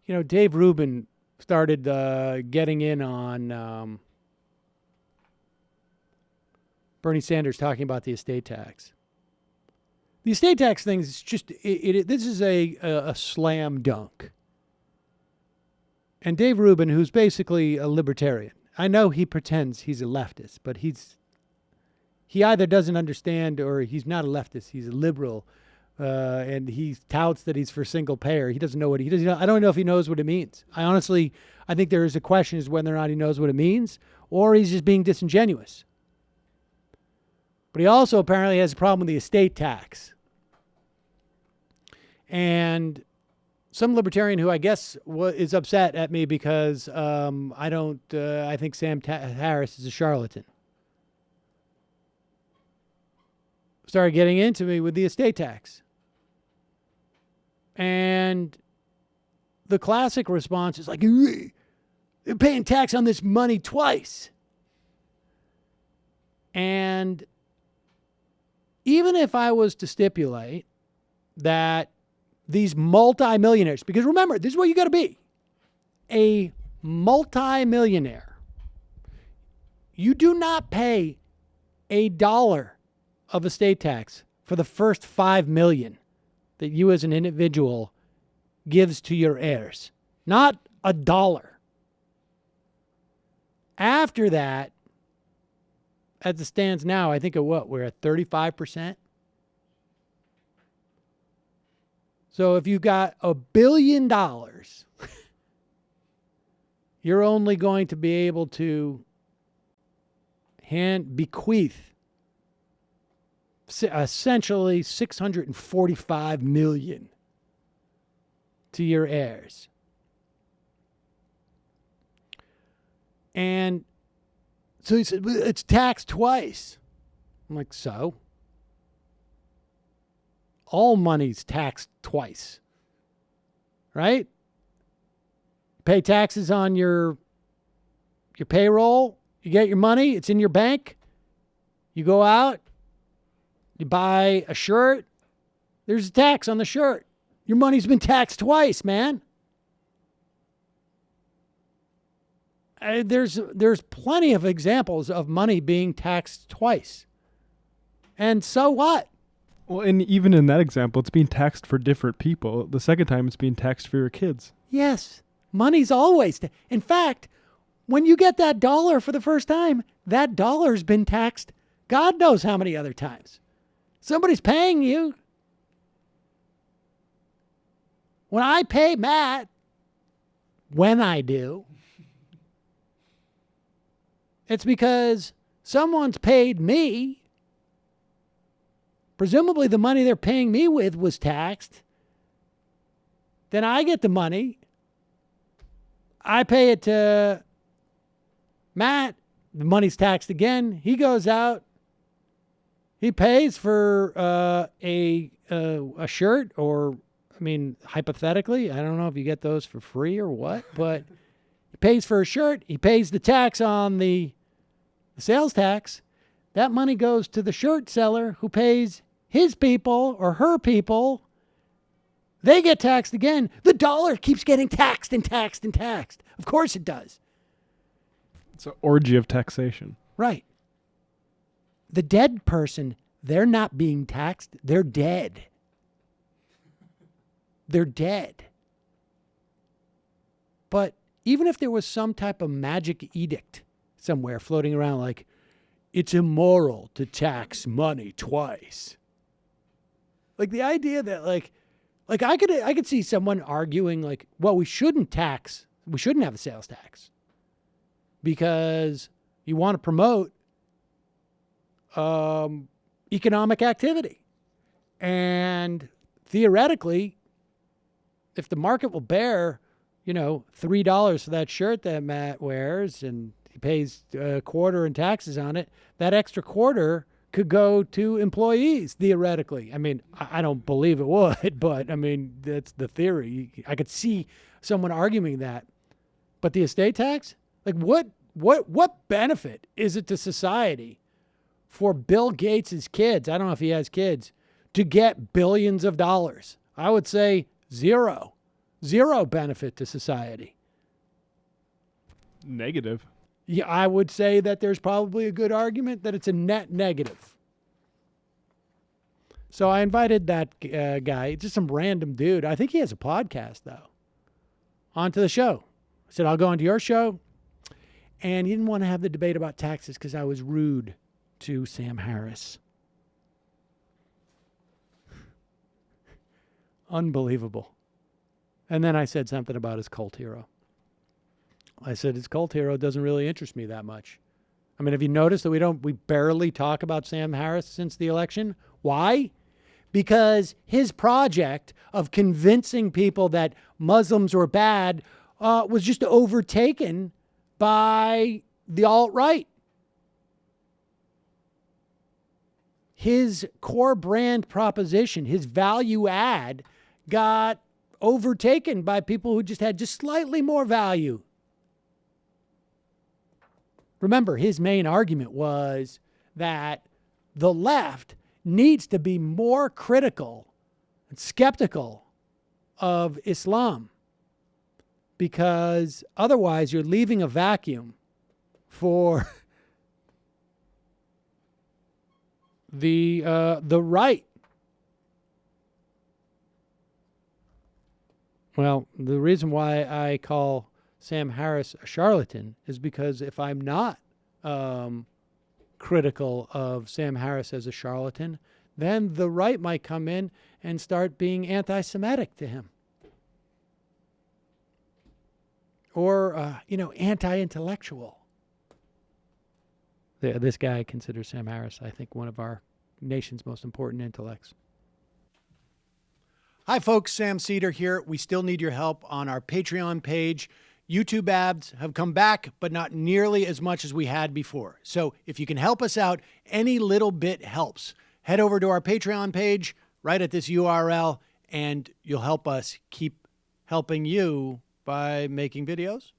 Dave Rubin started getting in on Bernie Sanders talking about the estate tax. The estate tax thing is just, this is a slam dunk. And Dave Rubin, who's basically a libertarian, I know he pretends he's a leftist, but he either doesn't understand or he's not a leftist. He's a liberal, and he touts that he's for single payer. He doesn't know what he does. I don't know if he knows what it means. I think there is a question as whether or not he knows what it means, or he's just being disingenuous. But he also apparently has a problem with the estate tax. And some libertarian who I guess is upset at me because I think Sam Harris is a charlatan, started getting into me with the estate tax. And the classic response is like, they're paying tax on this money twice. And even if I was to stipulate that these multimillionaires, because remember, this is what you got to be, a multimillionaire. You do not pay $1 of estate tax for the first $5 million that you as an individual gives to your heirs. Not $1. After that, as it stands now, I think we're at 35%. So if you've got $1 billion, you're only going to be able to bequeath essentially $645 million to your heirs. And so he said, it's taxed twice. I'm like, so? All money's taxed twice, right? Pay taxes on your payroll. You get your money. It's in your bank. You go out. You buy a shirt. There's a tax on the shirt. Your money's been taxed twice, man. There's plenty of examples of money being taxed twice. And so what? Well, and even in that example, it's being taxed for different people. The second time, it's being taxed for your kids. Yes. Money's always... In fact, when you get that $1 for the first time, that $1's been taxed God knows how many other times. Somebody's paying you. When I pay Matt, when I do, it's because someone's paid me. Presumably the money they're paying me with was taxed. Then I get the money. I pay it to Matt. The money's taxed again. He goes out. He pays for a shirt, or, I mean, hypothetically, I don't know if you get those for free or what, but he pays for a shirt. He pays the tax on the sales tax. That money goes to the shirt seller who pays his people or her people. They get taxed again. The $1 keeps getting taxed and taxed and taxed. Of course it does. It's an orgy of taxation. Right. The dead person, they're not being taxed. They're dead. They're dead. But even if there was some type of magic edict somewhere floating around like, it's immoral to tax money twice. Like the idea that like I could see someone arguing like, well, we shouldn't have a sales tax because you want to promote economic activity. And theoretically, if the market will bear, $3 for that shirt that Matt wears and he pays a quarter in taxes on it, that extra quarter could go to employees, theoretically. I mean, I don't believe it would, but I mean, that's the theory. I could see someone arguing that. But the estate tax? Like what benefit is it to society for Bill Gates' kids, I don't know if he has kids, to get billions of dollars? I would say zero. Zero benefit to society. Negative. Yeah, I would say that there's probably a good argument that it's a net negative. So I invited that guy, just some random dude. I think he has a podcast, though, onto the show. I said, I'll go onto your show. And he didn't want to have the debate about taxes because I was rude to Sam Harris. Unbelievable. And then I said something about his cult hero. I said, his cult hero doesn't really interest me that much. I mean, have you noticed that we barely talk about Sam Harris since the election? Why? Because his project of convincing people that Muslims were bad was just overtaken by the alt-right. His core brand proposition, his value add, got overtaken by people who just had just slightly more value. Remember, his main argument was that the left needs to be more critical and skeptical of Islam because otherwise you're leaving a vacuum for the right. Well, the reason why I call Sam Harris a charlatan is because if I'm not critical of Sam Harris as a charlatan, then the right might come in and start being anti-Semitic to him. Or, anti-intellectual. This guy considers Sam Harris, I think, one of our nation's most important intellects. Hi, folks. Sam Seder here. We still need your help on our Patreon page. YouTube ads have come back, but not nearly as much as we had before. So if you can help us out, any little bit helps. Head over to our Patreon page right at this URL, and you'll help us keep helping you by making videos